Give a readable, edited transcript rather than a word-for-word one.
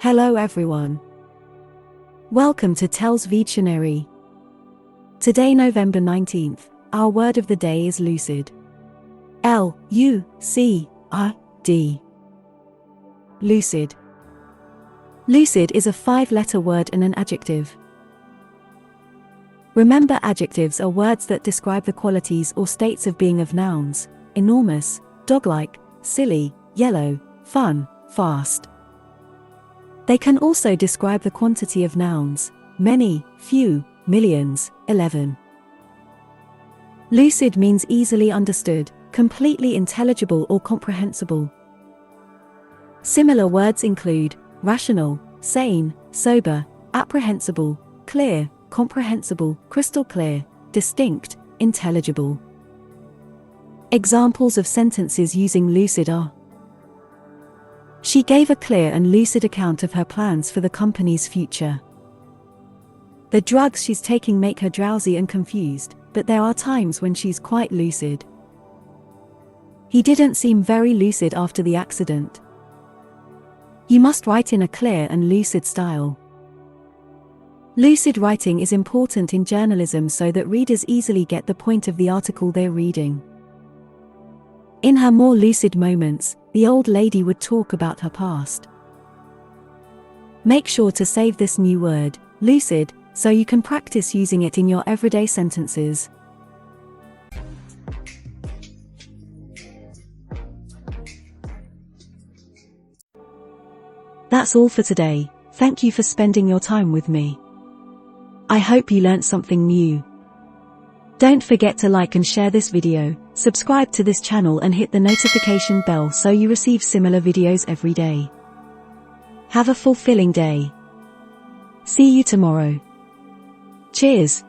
Hello everyone. Welcome to TELLS Videtionary. Today, November 19th, our word of the day is lucid. L-U-C-I-D. Lucid. Lucid is a 5-letter word and an adjective. Remember, adjectives are words that describe the qualities or states of being of nouns: enormous, dog-like, silly, yellow, fun, fast. They can also describe the quantity of nouns: many, few, millions, 11. Lucid means easily understood, completely intelligible or comprehensible. Similar words include rational, sane, sober, apprehensible, clear, comprehensible, crystal clear, distinct, intelligible. Examples of sentences using lucid are: she gave a clear and lucid account of her plans for the company's future. The drugs she's taking make her drowsy and confused, but there are times when she's quite lucid. He didn't seem very lucid after the accident. You must write in a clear and lucid style. Lucid writing is important in journalism so that readers easily get the point of the article they're reading. In her more lucid moments, the old lady would talk about her past. Make sure to save this new word, lucid, so you can practice using it in your everyday sentences. That's all for today. Thank you for spending your time with me. I hope you learned something new. Don't forget to like and share this video, subscribe to this channel and hit the notification bell so you receive similar videos every day. Have a fulfilling day. See you tomorrow. Cheers.